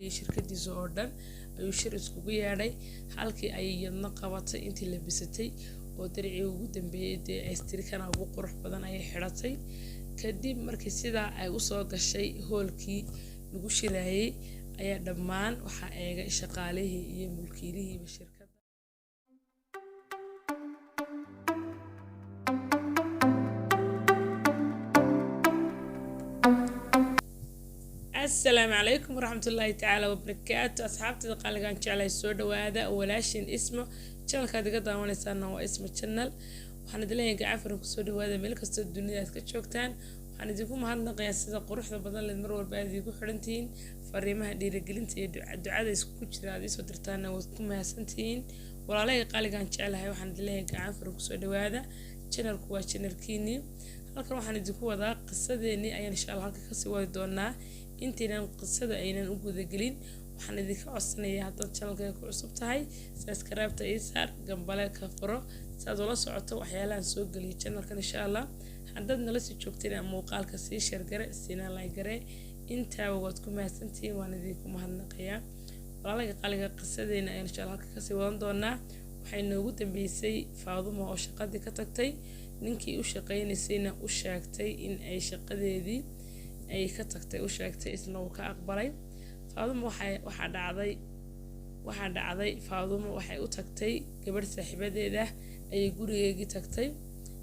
shirkadiisa oo dhan ayuu shir iskugu yeedhay halkii ay yadna qabatay intii la bisatay oo daricii ugu dambeeyay ee aystirikana ugu qurux badan ay xidhatay kadib markii sidaa ay u soo gashay hoolkii lagu shiraayay ayaa dhammaan waxa eegay shaqaalihii iyo mulkiilihii shirkadda السلام عليكم ورحمة الله تعالى وبركاته أصحابتي قالقان جعلي سودا وهذا ولاشين اسمه channel كاد قد داوانيسان هو اسمه channel waxaan idin gaafar ku soo dhawaada meel kasta dunida aad ka joogtaan waxaan idinku mahadnaqayaa sida quruxda badan leh mar walba aad igu xirantiin fariimaha dhiirigelinta iyo ducada isku jira aad soo dirtaana waad ku mahadsantiin walaalay qaaligan jecelahay waxaan idin gaafar ku soo dhawaada channelku waa channelkiini halkan waxaan idinku wadaa qisadeeni ayaan insha Allah halka ka sii wadi doonaa intiinan qisada aynan u guda gelin waxaan idinka codsanayaa haddaad channelka ku cusub tahay subscribe-ta ii saar gambaleelka furo saad ula socoto waxyaalahan soo geliyo channelkan insha Allah haddaad nala sii joogteen muuqaalka sii share gare siina like gare intaa waad ku mahadsantihiin waan idinku mahadnaqayaa walaalay qaaliga qisadeena ayaan insha Allah halka ka sii wadan doonaa waxay noogu dambeysay Faadumo oo shaqadii ka tagtay ninkii u shaqeynaysayna u sheegtay in ay shaqadeedii ay ka tagtay u sheegtay isna uu ka aqbalay Faadumo waxa dhacday Faadumo waxay u tagtay gabadh saaxiibadeeda ay gurigeedii tagtay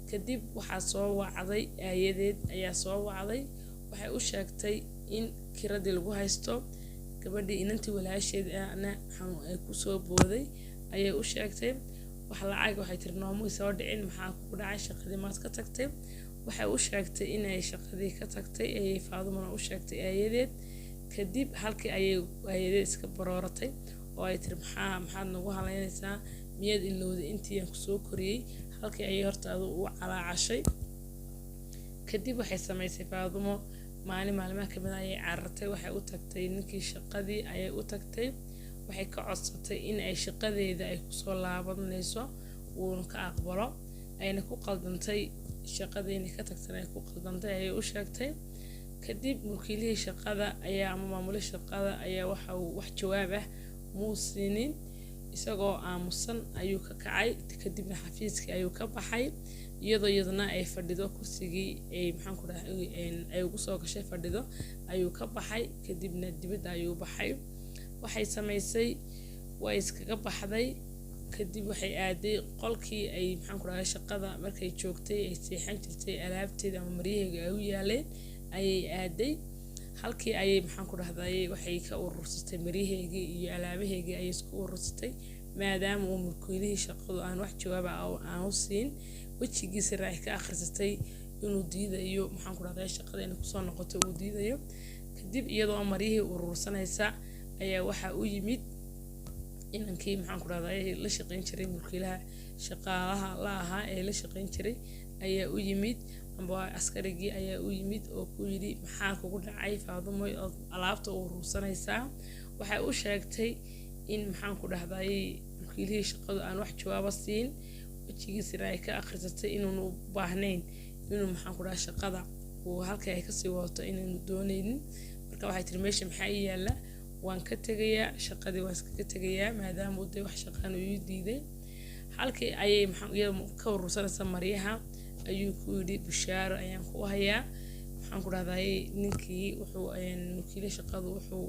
kadib waxa soo wacday aayadeed ayaa soo wacday waxay u sheegtay in kiradii lagu haysto gabadhii inantii walaasheed ay ku soo booday ayay u sheegtay wax lacag waxay tiri noomu soo dhicin maxaa ku dhacay shaqadii maad ka tagtay waxay u sheegtay in ay shaqadii ka tagtay ay Faadumona u sheegtay aayadeed kadib halkii ayay aayadeed iska barooratay oo ay tiri maxaad nagu haleynaysaa miyad ilowday intii aan ku soo koriyay halkii ayay hortaadu u calaacashay kadib waxay samaysay Faadumo maalmaha kamid ayay carartay waxay u tagtay ninkii shaqadii ayay u tagtay waxay ka codsatay in ay shaqadeeda ay ku soo laabanayso uu ka aqbalo ayna ku qaldantay shaqadeena ka tagtay ay ku qaldantay ayay u sheegtay kadib mulkiilihii shaqada ayaa ama maamulka shaqada ayaa waxa uu wax jawaab ah muusinin isagoo aamusan ayuu ka kacay kadibna xafiiskii ayuu ka baxay iyadana ay fadhido kursigii ay maxaan ku dhahay ay ugu soo gashay fadhido ayuu ka baxay kadibna dibadda ayuu baxay waxay samaysay way iskaga baxday kadib waxay aaday qolkii ay maxaan ku dhahay shaqada markay joogtay ay seexan jirtay alaabteeda ama maryaheega ay u yaaleen ayay aaday halkii ayay maxaan ku dhahday waxay ka urursatay maryaheega iyo alaabaheega ay isku urursatay maadaama uu mulkiilihii shaqadu aan wax jawaab aan u siin wajigiisa raay ka akhrisatay inuu diidayo maxaan ku dhahday shaqada inay ku soo noqoto uu diidayo kadib iyadoo maryihii urursanaysa ayaa waxa u yimid inankii maxaan ku dhahday la shaqeyn jiray mulkiilaha shaqaalaha la ahaa ee la shaqeyn jiray ayaa u yimid amba askarigii ayaa u yimid oo ku yiri maxaa kugu dhacay Faadumo oo alaabta urursanaysa waxay u sheegtay in maxaan ku dhahday mulkiilihii shaqadu aan wax jawaab siin wajigiisa raay ka akhrisatay inuu u baahnayn inuu maxaan ku dhahay shaqada uu halka ay ka sii wato inuu doonaynin marka waxay tiri meesha maxaa yaala waan ka tagayaa shaqadii waan iska tagayaa maadaama uu wax shaqaan uu diiday halkii ayay maxaan ka urursanaysa maryaha ayuu ku yiri bishaaro ayaan ku hayaa waxaan ku dhahday ninkii wuxuu mulkiile shaqadu wuxuu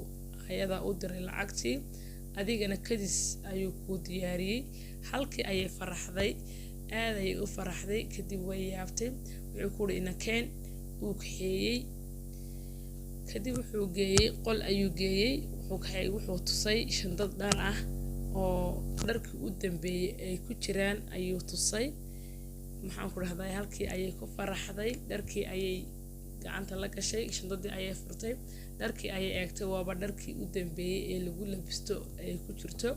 ayada u diray lacagtii adigana kadis ayuu ku diyaariyay halkii ayay faraxday aad ayay u faraxday kadib way yaabtay wuxuu ku yiri inakeen uu kaxeeyay kadib wuxuu geeyay qol ayuu geeyay wuxuu tusay shandad dhar ah oo dharkii u dambeeyay ay ku jiraan ayuu tusay maxaan ku dhahday halkii ayay ku faraxday dharkii ayay gacanta la gashay shandadii ayay furtay dharkii ayay eegtay waaba dharkii u dambeeyay ee lagu labisto ay ku jirto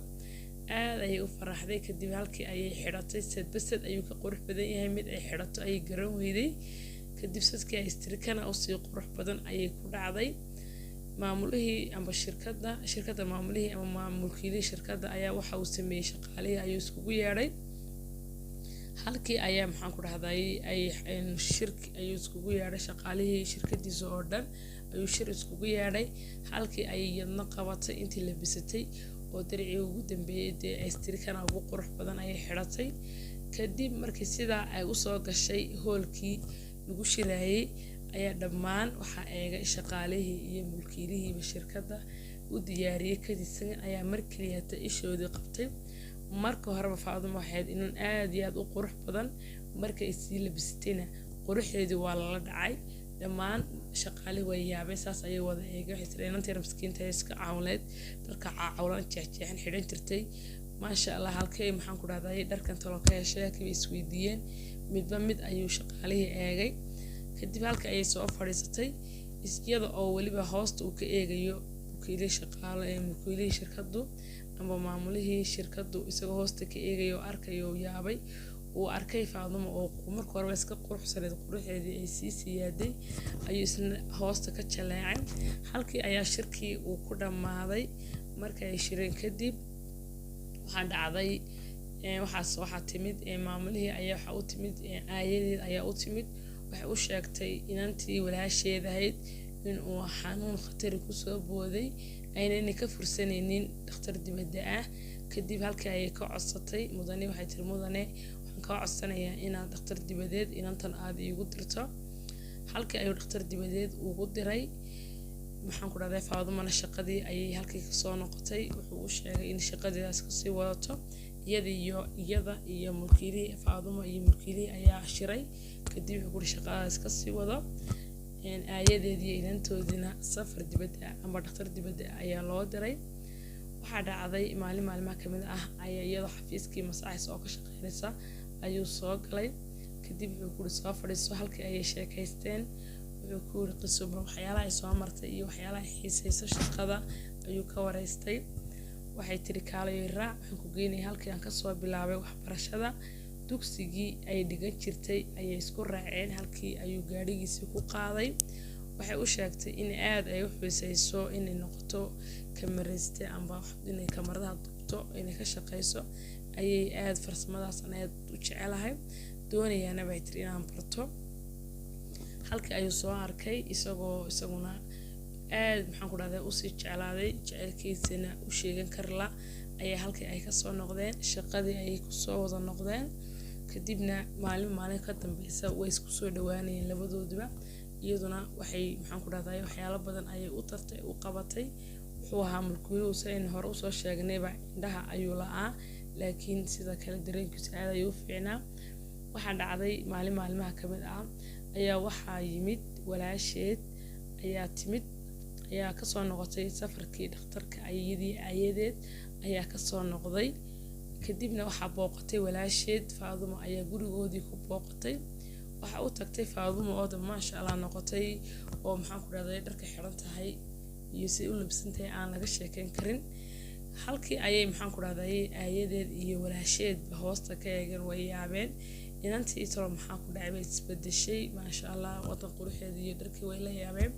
aad ayay u faraxday kadib halkii ayay xidhatay sadbasad ayuu ka qurux badan yahay mid ay xidhato ay garan weyday kadib sadkii ay istirikana u sii qurux badan ayay ku dhacday maamulihii ama shirkadda maamulihii ama maamulkiilihii shirkadda ayaa waxa uu sameeyay shaqaalihii ayuu iskugu yeedhay halkii ayaa maxaan ku dhahday ay shirki ayuu iskugu yeedhay shaqaalihii shirkadiisa oo dhan ayuu shir iskugu yeedhay halkii ay iyadna qabatay intii la bisatay oo diricii ugu dambeeyay dee aystirikana ugu qurux badan ayay xidhatay kadib markii sidaa ay usoo gashay hoolkii lagu shirayay ayaa dhammaan waxaa eegay shaqaalihii iyo mulkiilihiiba shirkadda u diyaariyay kadib ayaa markaliyaata ishoodii qabtay marka horeba Faadumo waxayd inaan aad iyo aad u qurux badan marka ay sii labisatayna quruxdeedii waa lala dhacay dhammaan shaqaale way yaabay saas ayay wada eegay waxay tireen inta miskiinta iska caawleed dharka caawlan jeexjeexan xidhan jirtay maasha Allah halkay maxaan ku dhahday dharkan talo ka heshay kii isweydiiyeen midba mid ayuu shaqaalihii eegay kadib halka ay soo fadhiisatay iyada oo waliba hoosta uu ka eegayo mulkiilihii shaqaale ee mulkiilihii shirkaddu ama maamulihii shirkaddu isagoo hoosta ka eegayo arkayo yaabay uu arkay Faadumo oo markii hore iska quruxsaneed quruxdeedii ay sii siyaaday ayuu isna hoosta ka jaleecay halkii ayaa shirkii uu ku dhamaaday markay ay shireen kadib waxaa dhacday waxaa timid maamulihii ayaa waxa u timid aayadeed ayaa u timid waxay u sheegtay inantii walaasheed ahayd in uu xanuun khatar ku soo booday ayna ka fursanaynin dhakhtar dibadda ah kadib halkii ay ka codsatay mudane waxay tiri mudane waxaan ka codsanayaa inaad dhakhtar dibadeed inantan aad iigu dirto halkii ayuu dhakhtar dibadeed ugu diray maxaan ku dhahday Faadumona shaqadii ayay halkii ka soo noqotay wuxuu u sheegay in shaqadiidaas ka sii wadato iyada iyo mulkiilihii Faadumo iyo mulkiilihii ayaa shiray kadib wuxuu shaqadaas ka sii wado aayadeedii inantoodina safar dibadda ama dhakhtar dibadda ayaa loo diray waxaa dhacday maalmaha kamid ah ayaa iyadoo xafiiskii masaxis oo ka shaqeynaysa ayuu soo galay kadib wuxuu ku soo fadhiiso halkii ay sheekaysteen wuxuu ku yiri qiso waxyaalaha ay soo martay iyo waxyaalaha ay xiisayso shaqada ayuu ka wareystay waxay tiri kaalayo raac waxaan ku geynay halkii aan ka soo bilaabay waxbarashada dugsigii ay dhigan jirtay ayay isku raaceen halkii ayuu gaadhigiisa ku qaaday waxay u sheegtay in aad ay u xiisayso inay noqoto kamariste amba inay kamaradaha dubto inay ka shaqeyso ayay aad farsamadaas aad u jecelahay doonayana bay tiri inaan barto halkii ayuu soo arkay isaguna aad maxaan ku dhahday u sii jeclaaday jecelkiisana u sheegan karla ayaa halkii ay ka soo noqdeen shaqadii ay ku soo wada noqdeen kadibna maalin ka dambaysa way isku soo dhawaanayeen labadooduba iyaduna waxay maxaan ku dhahday waxyaalo badan ayay u tartay u qabatay wuxuu ahaa mulkiiluhu sayn hore u soo sheegnayba indhaha ayuu la'aa laakiin sida kale dareenkiisa aad ayuu fiicnaa waxaa dhacday maalmaha kamid ah ayaa waxaa yimid walaasheed ayaa ka soo noqotay safarkii dhakhtarka aayadeed ayaa ka soo noqday kadibna waxaa booqatay walaasheed Faadumo ayaa gurigoodii ku booqatay waxa u tagtay Faadumo oo maasha Allah noqotay oo maxaan ku dhahday dharka xiran tahay iyo si u labsantahay aan laga sheekeyn karin halkii ayay maxaan ku dhahday aayadeed iyo walaasheed hoosta ka eegan way yaabeen inantii tolo maxaa ku dhacay isbedeshay maasha Allah wadan quruxeedii iyo dharkii way la yaabeen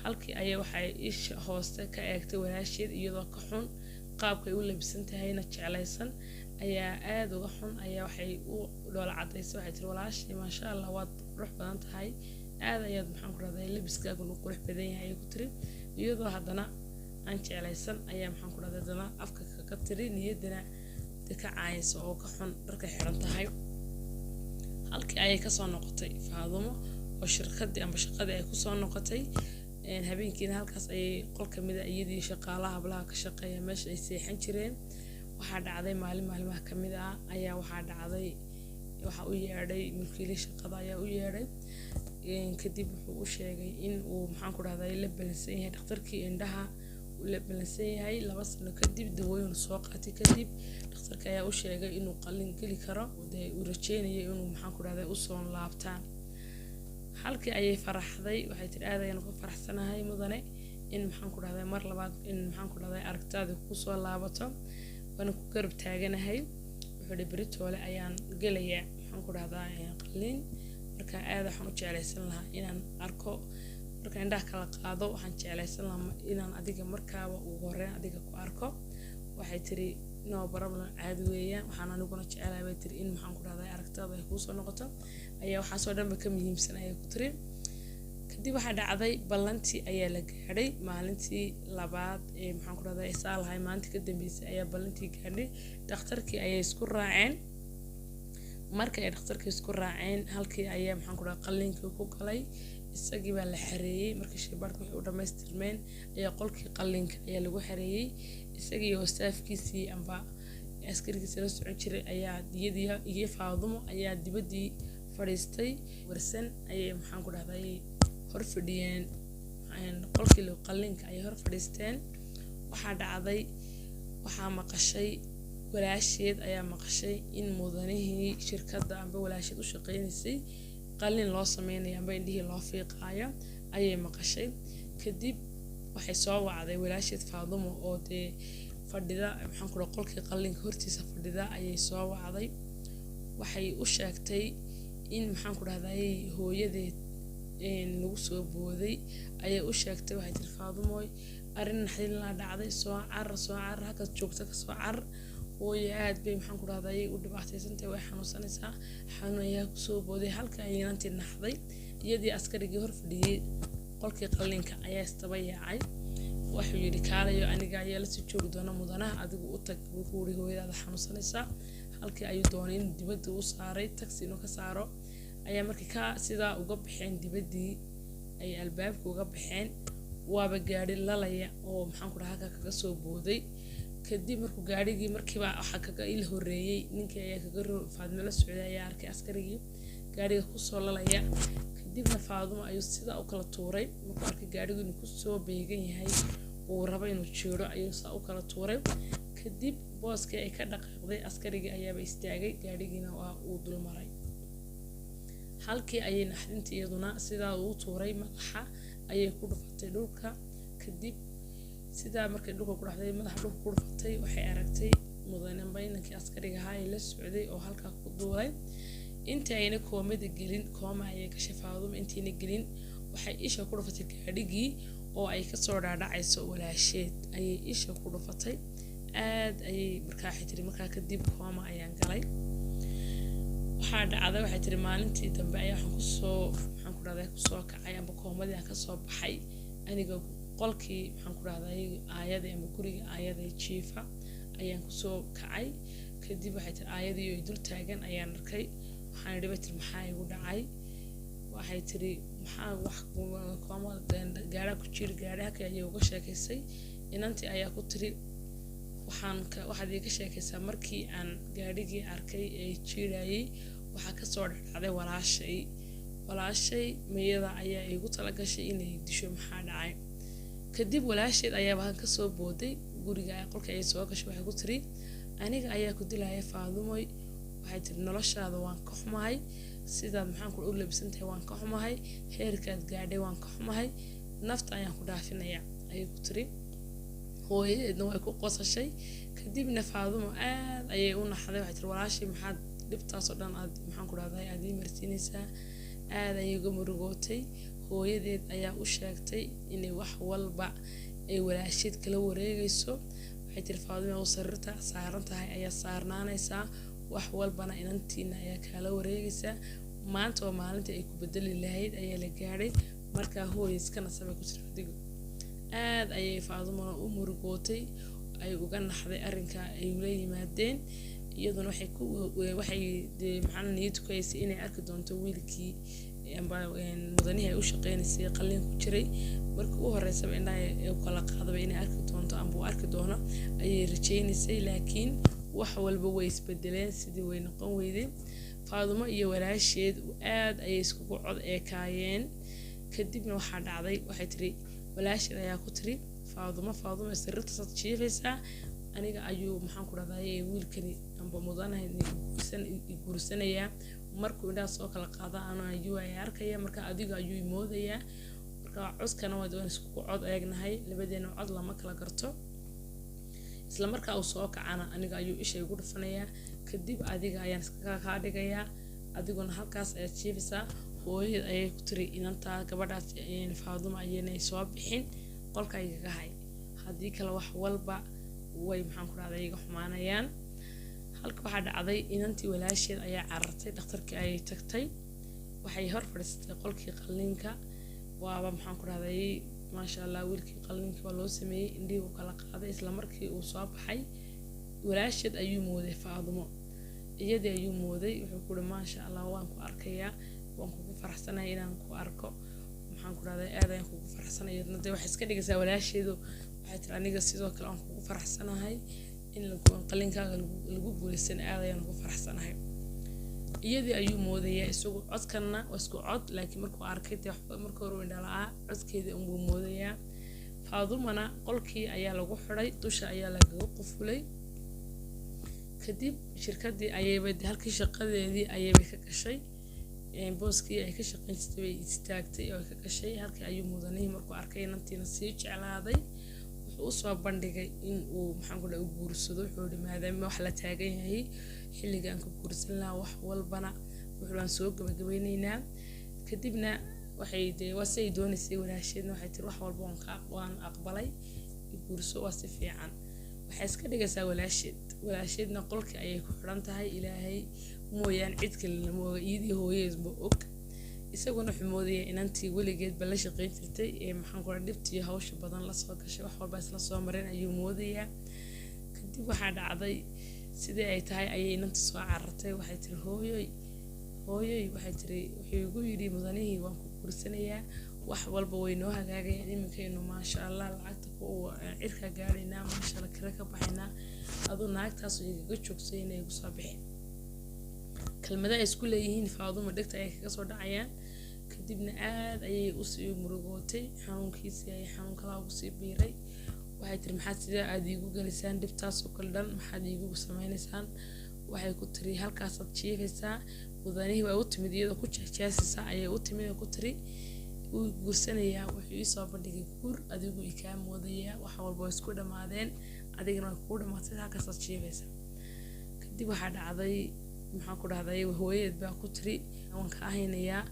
halkii ayay waxay isha hoosta ka eegtay walaasheed iyadoo ka xun qaabkay u labsan tahayna jeclaysan ayaa aad uga xun ayaa waxay u dhoola cadaysay waxay tiri walaashay maasha Allah waad qurux badan tahay aad ayaad maxaan ku dhahday labiskaagu uu qurux badan yahay ku tiri iyadoo haddana aan jeclaysan ayaa maxaan ku dhahday dana afka ka tiri niyadana ka caayso oo ka xun dharka xiran tahay halkii ayay ka soo noqotay Faadumo oo shirkadii amba shaqadii ay ku soo noqotay habeenkiina halkaas ayay qol kamid ah iyadii shaqaalaha hablaha ka shaqeeya meesha ay seexan jireen waxaa dhacday maalmaha kamid ah ayaa waxa u yeedhay mulkiilihii shaqada ayaa u yeedhay kadib wuxuu u sheegay in uu maxaan ku dhahday la balansan yahay dhakhtarkii indhaha la balansan yahay 2 sano kadib dawooyin soo qaatay kadib dhakhtarka ayaa u sheegay inuu qalin gali karo uu rajeynayo inuu maxaan ku dhahday u soo laabtaan halkii ayay faraxday waxay tiri aad ayaan ku faraxsanahay mudane in maxaan ku dhahday mar labaad in maxaan ku dhahday aragtaada ku soo laabato waan ku garab taaganahay wuxuu Britoole ayaan galayaa maxaan ku dhahdaa qalin marka aad waxaan u jeclaysan lahaa inaan arko marka indhaha kala qaado waxaan jeclaysan lahaa inaan adiga markaaba ugu horreyn adiga ku arko waxay tiri no problem caadi weeyaan waxaan aniguna jecelahay bay tiri in maxaan ku dhahday aragtaada ay ku soo noqoto ayaa waxa soo dhanba ka muhiimsan ayay ku tiri kadib waxaa dhacday ballantii ayaa la gaadhay maalintii labaad ee maxaan ku dhahdaa isaa lahay maalintii ka dambeysay ayaa ballantii gaadhay dhakhtarkii ayay isku raaceen markii ay dhakhtarkii isku raaceen halkii ayaa maxaan ku dhahdaa qalliinkii ku galay isagii baa la xareeyay markii shaybaarka wixii u dhammaystirmeen ayaa qolkii qalliinka ayaa lagu xareeyay isagii oo staafkiisii amba askarigiisa la socon jiray ayaa diyadii iyo Faadumo ayaa dibadii fadhiistay warsan ayay maxaan ku dhahdaa hor fadhiyeen qolkii qalliinka ay hor fadhiisteen waxaa dhacday waxaa maqashay walaasheed ayaa maqashay in mudanihii shirkadda amba walaasheed u shaqeynaysay qalliin loo sameynayo amba indhihii loo fiiqaayo ayay maqashay kadib waxay soo wacday walaasheed Faadumo oo dee fadhida maxaan ku dhahay qolkii qalliinka hortiisa fadhida ayay soo wacday waxay u sheegtay in maxaan ku dhahdaa hooyadeed lagu soo booday ayay u sheegtay waxay tiri Faadumo arrin naxdin la dhacday soo car halka joogta ka soo car hooyo aad bay maxaan ku dhahdaa u dhibaataysantahay way xanuunsanaysaa xanuun ayaa ku soo booday halka ay inantii naxday iyadii askarigii hor fadhiyay qolkii qalliinka ayaa istaba yaacay wuxuu yiri kaalayo aniga ayaa la soo joogi doona mudanaha adigu u tag wuxuu yiri hooyada xanuunsanaysaa halkii ayuu doonay in dibadda u saaray taxi inuu ka saaro ayaa markii ka sidaa uga baxeen dibadii ay albaabka uga baxeen waaba gaari lalaya oo maxaan ku dhahaa kaga soo booday kadib markuu gaarigii markiiba waxa kaga il horeeyay ninkii ayaa kaga Faadumo la socday ayaa arkay askarigii gaariga ku soo lalaya kadibna Faadumo ayuu sidaa u kala tuuray markuu arkay gaarigu inuu ku soo beegan yahay oo rabo inuu jeedo ayuu saa u kala tuuray kadib booskii ay ka dhaqaaqday askarigii ayaaba istaagay gaarigiina waa uu dul maray halkii ayay naxdintii iyaduna sidaa uu tuuray madaxa ayay ku dhufatay dhulka kadib sidaa markay dhulka ku dhaxday madaxa dhulka ku dhufatay waxay aragtay mudanaanba inankii askariga ahaa ee la socday oo halkaa ku duulay intii ayna koomada gelin kooma ayay gashay Faadumo intiina gelin waxay isha ku dhufatay gaadhigii oo ay ka soo dhaadhacayso walaasheed ayay isha ku dhufatay aad ayay markaa xitiri markaa kadib kooma ayaan galay waxaa dhacday waxay tiri maalintii dambe ayaa waxaan ku dhahdaa ku soo kacay amba koomadii aan ka soo baxay aniga qolkii waxaan ku dhahdaa aayadii ama guriga aayadii jiifa ayaan ku soo kacay kadib waxay tiri aayadii oo dul taagan ayaan arkay waxaan idhi tiri maxaa igu dhacay waxay tiri maxaa wax kooma gaara ku jir gaaraha ka ayay uga sheekaysay inantii ayaa ku tiri waxaad iga sheekaysaa markii aan gaadhigii arkay ee jiirayay waxaa ka soo dhacday walaashay mayada ayaa igu tala gashay inay disho maxaa dhacay kadib walaasheed ayaaba ka soo booday guriga qolka ay soo gashay waxay ku tiri aniga ayaa ku dilaya Faadumo waxay tiri noloshaada waan ka xumahay sidaad maxaan ku u labsantahay waan ka xumahay heerkaad gaadhay waan ka xumahay nafta ayaan ku dhaafinayaa ayay ku tiri hooyadeedna way ku qosashay kadibna Faadumo aad ayay u naxday waxay tiri walaashay maxaad dhibtaas oo dhan aad maxaan ku dhahdaa aad ii marsiinaysaa aad ayay uga murugootay hooyadeed ayaa u sheegtay inay wax walba ay walaasheed kala wareegayso waxay tiri Faadumo oo sariirta saaran tahay ayaa saarnaanaysaa wax walbana inantiina ayaa kala wareegaysaa maanta waa maalintii ay ku bedeli lahayd ayaa la gaadhay markaa hooyay iska nasabay ku tiri adigu aad ayay Faadumo u murugootay ay uga naxday arrinka ay ula yimaadeen iyaduna waxay maxaan niyad ku haysay inay arki doonto wiilkii amba mudanihii ay u shaqeynaysay qalliin ku jiray markii u horeysay indhaha ay kala qaadaba inay arki doonto amba arki doono ayay rajaynaysay laakiin wax walba way isbedeleen sidii way noqon weyday Faadumo iyo walaasheed aad ayay isku cod eekaayeen kadibna waxaa dhacday waxay tiri walaasheed ayaa ku tiri Faadumo sariirta sad jiifaysaa aniga ayuu maxaan ku dhahdaa wiilkani amba mudanaha guursanayaa markuu indhaha soo kala qaada ayuu ay arkaya marka adiga ayuu moodayaa marka coskana waan isku cod eegnahay labadeena cod lama kala garto isla markaa uu soo kacana aniga ayuu isha igu dhufanayaa kadib adiga ayaan iska ka dhigayaa adiguna halkaas ayaad jiifaysaa hooyada ayay ku tiri inanta gabadhaas Faadumo ayay soo bixin qolka iga hay haddii kale wax walba way maxaan ku dhahdaa iga xumaanayaan halka waxaa dhacday inantii walaasheed ayaa carartay dhakhtarkii ayay tagtay waxay hor fadhiistay qolkii qalliinka waaba maxaan ku dhahday maasha allah wiilkii qalliinka waa loo sameeyey indhihii uu kala qaaday isla markii uu soo baxay walaasheed ayuu mooday Faadumo iyadii ayuu mooday wuxuu ku yiri maasha allah waan ku arkayaa waan kugu faraxsanahay inaan ku arko maxaan ku dhahday aad ayaan kugu faraxsanahay nadii wax iska dhigaysaa walaasheedu waxay tiri aniga sidoo kale aan kugu faraxsanahay in qalliinkaaga lagu guulaysan aad ayaan ugu faraxsanahay iyadii ayuu moodayaa isagu codkana waa isku cod laakiin markuu arkay markii hore indhalaa codkeedii uu moodayaa Faadumana qolkii ayaa lagu xiray dusha ayaa laga qufulay kadib shirkadii ayay halkii shaqadeedii ayay ka gashay booskii ay ka shaqeysay way istaagtay oo ka gashay halkii ayuu mudanay markuu arkay inantiina sii jeclaaday wuxuu soo bandhigay in uu maxaan ku dhahay guursado wuxuu maadaama wax la taagan yahay xilligan ku guursan lahaa wax walbana wuxuu soo gabagabaynaynaa kadibna waxay wasay doonaysay walaasheedna waxay tiri wax walba waan aqbalay guurso waa si fiican waxay iska dhigaysaa walaasheedna qolkii ayay ku xiran tahay ilaahay mooyaan cid kale lama oga iyadii hooyadeedba og isaguna wuxuu moodayay inantii weligeedba la shaqayn jirtay ee maxaan ku dhahay dhibtii hawsha badan la soo gashay wax walba isla soo mareen ayuu moodayaa kadib waxaa dhacday sidii ay tahay ayay inantii soo carartay waxay tiri hooyoy waxay tiri wuxuu igu yidhi mudanihii waan ku guursanayaa wax walba way noo hagaagayaan iminkaynu maasha allah lacagta ku cirka gaadhaynaa maasha allah kira ka baxaynaa aduu naagtaas igaga joogsay inay igu soo bixin kelmada ay isku leeyihiin Faadumo dhegta ay kaga soo dhacayaan kadibna aad ayay u sii murugootay xanuunkiisii ay xanuun kala ugu sii biiray waxay tiri maxaad sida aad igu galisaan dhibtaas oo kale dhan maxaad igu samaynaysaan waxay ku tiri halkaas aad jiifaysaa mudanihii waa u timid iyadoo ku jeexjeexaysa ayay u timid ku tiri uu guursanayaa wuxuu soo bandhigay guur adigu ika moodaya wax walba isku dhamaadeen adigana ku dhamaatay halkaas aad jiifaysaa kadib waxa dhacday maxaan ku dhahday hooyadeed baa ku tiri waan ka ahaynayaa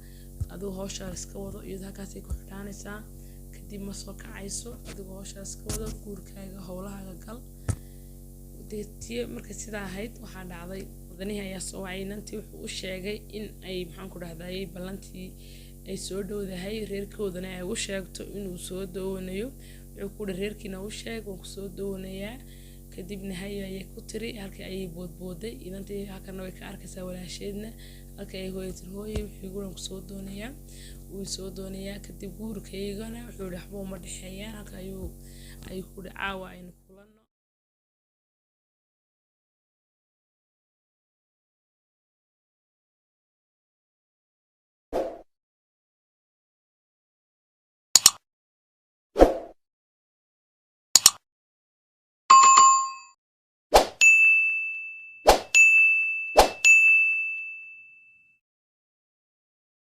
aduu hawsha iska wado iyadoo halkaas ay ku xidhanaysaa kadib ma soo kacayso adigu hawsha iska wado guurkaaga howlahaaga gal deetiye markay sidaa ahayd waxaa dhacday mudanihii ayaa soo wacay inantii wuxuu u sheegay in ay maxaan ku dhahday ballantii ay soo dhowdahay reerkoodana ay u sheegto inuu soo doonayo wuxuu ku dhahay reerkiina u sheeg waan ku soo doonayaa kadibna ayay ku tiri halkii ayay boodbooday inantii halkana way ka arkaysaa walaasheedna halkii ay hooyatay wuxuu guuran ku soo doonayaa uu soo doonayaa kadib guurkaygana wuxuu dhaxbo ma dhaxeeyaan halka ayuu ku dhacaa aynu